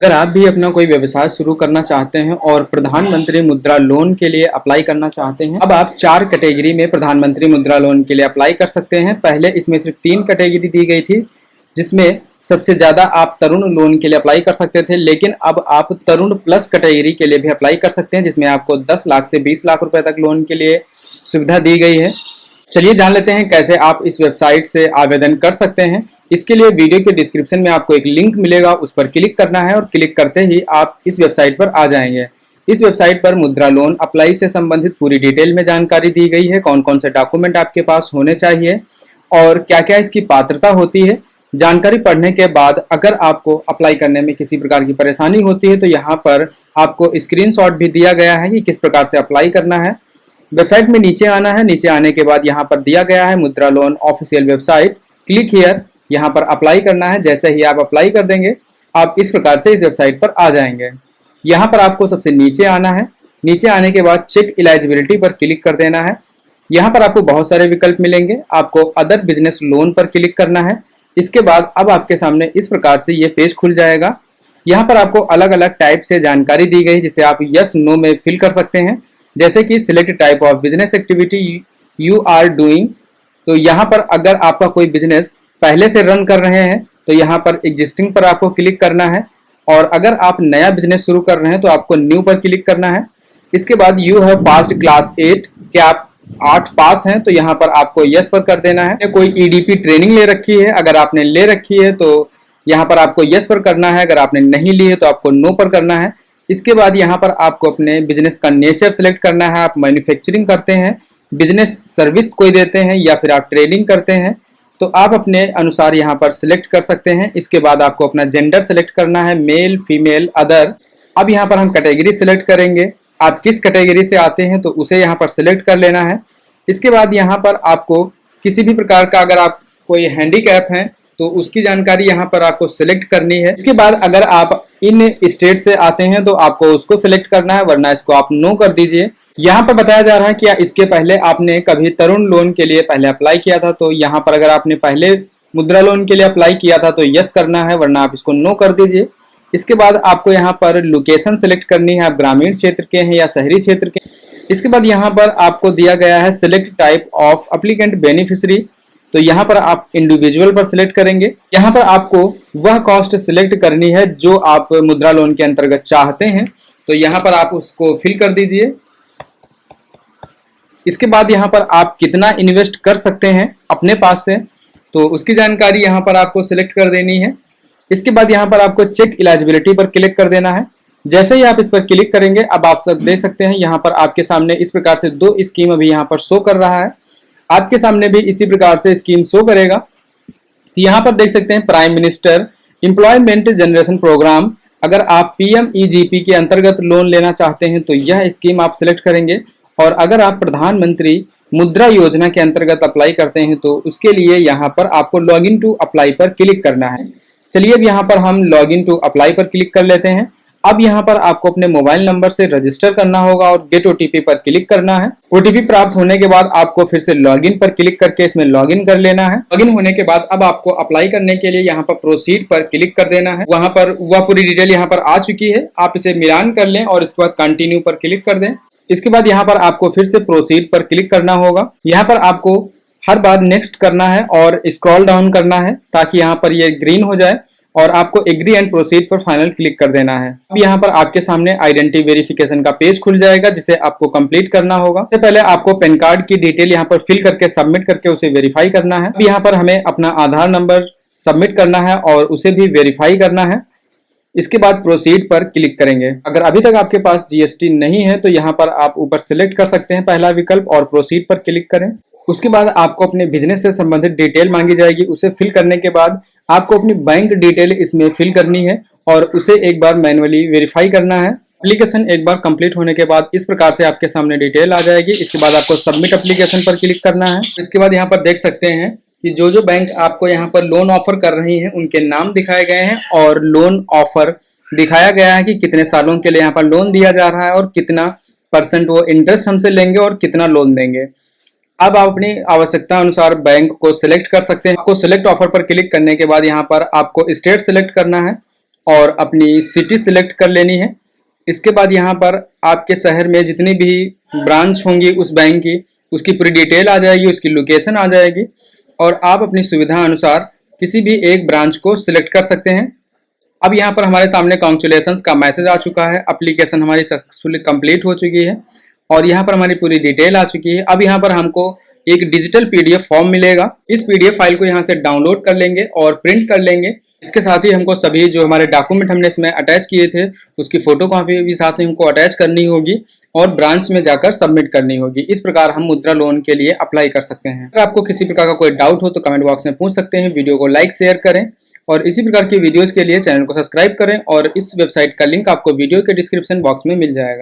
अगर आप भी अपना कोई व्यवसाय शुरू करना चाहते हैं और प्रधानमंत्री मुद्रा लोन के लिए अप्लाई करना चाहते हैं, अब आप 4 कैटेगरी में प्रधानमंत्री मुद्रा लोन के लिए अप्लाई कर सकते हैं। पहले इसमें सिर्फ 3 कैटेगरी दी गई थी, जिसमें सबसे ज़्यादा आप तरुण लोन के लिए अप्लाई कर सकते थे, लेकिन अब आप तरुण प्लस कैटेगरी के लिए भी अप्लाई कर सकते हैं, जिसमें आपको 10 लाख से 20 लाख रुपए तक लोन के लिए सुविधा दी गई है। चलिए जान लेते हैं कैसे आप इस वेबसाइट से आवेदन कर सकते हैं। इसके लिए वीडियो के डिस्क्रिप्शन में आपको एक लिंक मिलेगा, उस पर क्लिक करना है और क्लिक करते ही आप इस वेबसाइट पर आ जाएंगे। इस वेबसाइट पर मुद्रा लोन अप्लाई से संबंधित पूरी डिटेल में जानकारी दी गई है, कौन कौन से डॉक्यूमेंट आपके पास होने चाहिए और क्या क्या इसकी पात्रता होती है। जानकारी पढ़ने के बाद अगर आपको अप्लाई करने में किसी प्रकार की परेशानी होती है तो यहाँ पर आपको स्क्रीनशॉट भी दिया गया है कि किस प्रकार से अप्लाई करना है। वेबसाइट में नीचे आना है, नीचे आने के बाद यहाँ पर दिया गया है मुद्रा loan official website, click here, यहाँ पर अप्लाई करना है। जैसे ही आप अप्लाई कर देंगे आप इस प्रकार से इस वेबसाइट पर आ जाएंगे। यहाँ पर आपको सबसे नीचे आना है, नीचे आने के बाद चेक एलिजिबिलिटी पर क्लिक कर देना है। यहाँ पर आपको बहुत सारे विकल्प मिलेंगे, आपको अदर बिजनेस लोन पर क्लिक करना है। इसके बाद अब आपके सामने इस प्रकार से ये पेज खुल जाएगा। यहाँ पर आपको अलग अलग टाइप से जानकारी दी गई जिसे आप यस नो में फिल कर सकते हैं, जैसे कि select type of business activity you are doing. तो यहाँ पर अगर आपका कोई बिजनेस पहले से रन कर रहे हैं तो यहाँ पर एग्जिस्टिंग पर आपको क्लिक करना है, और अगर आप नया बिजनेस शुरू कर रहे हैं तो आपको न्यू पर क्लिक करना है। इसके बाद यू हैव पास्ड क्लास 8, क्या आप 8 पास हैं, तो यहाँ पर आपको यस पर कर देना है। कोई ईडीपी ट्रेनिंग ले रखी है, अगर आपने ले रखी है तो यहाँ पर आपको यस पर करना है, अगर आपने नहीं ली है तो आपको नो पर करना है। इसके बाद यहाँ पर आपको अपने बिजनेस का नेचर सेलेक्ट करना है, आप मैन्युफैक्चरिंग करते हैं, बिजनेस सर्विस कोई देते हैं या फिर आप ट्रेडिंग करते हैं, तो आप अपने अनुसार यहाँ पर सिलेक्ट कर सकते हैं। इसके बाद आपको अपना जेंडर सेलेक्ट करना है, मेल फीमेल अदर। अब यहाँ पर हम कैटेगरी सिलेक्ट करेंगे, आप किस कैटेगरी से आते हैं तो उसे यहाँ पर सिलेक्ट कर लेना है। इसके बाद यहाँ पर आपको किसी भी प्रकार का अगर आप कोई हैंडीकैप हैं तो उसकी जानकारी यहाँ पर आपको सिलेक्ट करनी है। इसके बाद अगर आप इन स्टेट से आते हैं तो आपको उसको सिलेक्ट करना है, वरना इसको आप नो कर दीजिए। यहाँ पर बताया जा रहा है कि इसके पहले आपने कभी तरुण लोन के लिए पहले अप्लाई किया था, तो यहाँ पर अगर आपने पहले मुद्रा लोन के लिए अप्लाई किया था तो यस करना है, वरना आप इसको नो कर दीजिए। इसके बाद आपको यहाँ पर लोकेशन सिलेक्ट करनी है, आप ग्रामीण क्षेत्र के हैं या शहरी क्षेत्र के। इसके बाद यहाँ पर आपको दिया गया है select type of applicant beneficiary, तो यहाँ पर आप इंडिविजुअल पर सिलेक्ट करेंगे। यहाँ पर आपको वह कॉस्ट सिलेक्ट करनी है जो आप मुद्रा लोन के अंतर्गत चाहते हैं, तो यहाँ पर आप उसको फिल कर दीजिए। इसके बाद यहाँ पर आप कितना इन्वेस्ट कर सकते हैं अपने पास से, तो उसकी जानकारी यहाँ पर आपको सिलेक्ट कर देनी है। इसके बाद यहाँ पर आपको चेक एलिजिबिलिटी पर क्लिक कर देना है। जैसे ही आप इस पर क्लिक करेंगे अब आप सब देख सकते हैं यहाँ पर आपके सामने इस प्रकार से 2 स्कीम अभी यहाँ पर शो कर रहा है। आपके सामने भी इसी प्रकार से स्कीम शो करेगा। तो यहाँ पर देख सकते हैं prime minister employment generation programme, अगर आप PMEGP के अंतर्गत लोन लेना चाहते हैं तो यह स्कीम आप सिलेक्ट करेंगे, और अगर आप प्रधानमंत्री मुद्रा योजना के अंतर्गत अप्लाई करते हैं तो उसके लिए यहाँ पर आपको लॉग इन टू अप्लाई पर क्लिक करना है। चलिए अब यहाँ पर हम लॉग इन टू अप्लाई पर क्लिक कर लेते हैं। अब यहाँ पर आपको अपने मोबाइल नंबर से रजिस्टर करना होगा और गेट OTP पर क्लिक करना है। OTP प्राप्त होने के बाद आपको फिर से लॉगिन पर क्लिक करके इसमें लॉगिन कर लेना है। लॉगिन होने के बाद अब आपको अप्लाई करने के लिए यहाँ पर प्रोसीड पर क्लिक कर देना है। वहां पर वह पूरी डिटेल यहाँ पर आ चुकी है, आप इसे मिलान कर लें और इसके बाद कंटिन्यू पर क्लिक कर दें। इसके बाद यहाँ पर आपको फिर से प्रोसीड पर क्लिक करना होगा। यहाँ पर आपको हर बार नेक्स्ट करना है और स्क्रॉल डाउन करना है ताकि यहाँ पर ये ग्रीन हो जाए, और आपको एग्री एंड प्रोसीड पर फाइनल क्लिक कर देना है। अब यहाँ पर आपके सामने आइडेंटिटी वेरिफिकेशन का पेज खुल जाएगा जिसे आपको कंप्लीट करना होगा। सबसे पहले आपको पैन कार्ड की डिटेल यहाँ पर फिल करके सबमिट करके उसे वेरीफाई करना है। अब यहाँ पर हमें अपना आधार नंबर सबमिट करना है और उसे भी वेरीफाई करना है। इसके बाद प्रोसीड पर क्लिक करेंगे। अगर अभी तक आपके पास GST नहीं है तो यहाँ पर आप ऊपर सिलेक्ट कर सकते हैं पहला विकल्प और प्रोसीड पर क्लिक करें। उसके बाद आपको अपने बिजनेस से संबंधित डिटेल मांगी जाएगी, उसे फिल करने के बाद आपको अपनी बैंक डिटेल इसमें फिल करनी है और उसे एक बार मैन्युअली वेरीफाई करना है। एप्लीकेशन एक बार कंप्लीट होने के बाद इस प्रकार से आपके सामने डिटेल आ जाएगी। इसके बाद आपको सबमिट एप्लीकेशन पर क्लिक करना है। इसके बाद यहाँ पर देख सकते हैं कि जो जो बैंक आपको यहाँ पर लोन ऑफर कर रही हैं उनके नाम दिखाए गए हैं और लोन ऑफर दिखाया गया है कि कितने सालों के लिए यहाँ पर लोन दिया जा रहा है और कितना % वो इंटरेस्ट हमसे लेंगे और कितना लोन देंगे। अब आप अपनी आवश्यकता अनुसार बैंक को सिलेक्ट कर सकते हैं। आपको सिलेक्ट ऑफर पर क्लिक करने के बाद यहाँ पर आपको स्टेट सिलेक्ट करना है और अपनी सिटी सिलेक्ट कर लेनी है। इसके बाद यहाँ पर आपके शहर में जितनी भी ब्रांच होंगी उस बैंक की, उसकी पूरी डिटेल आ जाएगी, उसकी लोकेशन आ जाएगी और आप अपनी सुविधा अनुसार किसी भी एक ब्रांच को सिलेक्ट कर सकते हैं। अब यहाँ पर हमारे सामने कांग्रेचुलेशंस का मैसेज आ चुका है, एप्लीकेशन हमारी सक्सेसफुली कंप्लीट हो चुकी है और यहाँ पर हमारी पूरी डिटेल आ चुकी है। अब यहाँ पर हमको एक डिजिटल पीडीएफ फॉर्म मिलेगा। इस पीडीएफ फाइल को यहाँ से डाउनलोड कर लेंगे और प्रिंट कर लेंगे। इसके साथ ही हमको सभी जो हमारे डॉक्यूमेंट हमने इसमें अटैच किए थे उसकी फोटो कॉपी भी साथ में हमको अटैच करनी होगी और ब्रांच में जाकर सबमिट करनी होगी। इस प्रकार हम मुद्रा लोन के लिए अप्लाई कर सकते हैं। अगर आपको किसी प्रकार का कोई डाउट हो तो कमेंट बॉक्स में पूछ सकते हैं। वीडियो को लाइक शेयर करें और इसी प्रकार की वीडियोस के लिए चैनल को सब्सक्राइब करें और इस वेबसाइट का लिंक आपको वीडियो के डिस्क्रिप्शन बॉक्स में मिल जाएगा।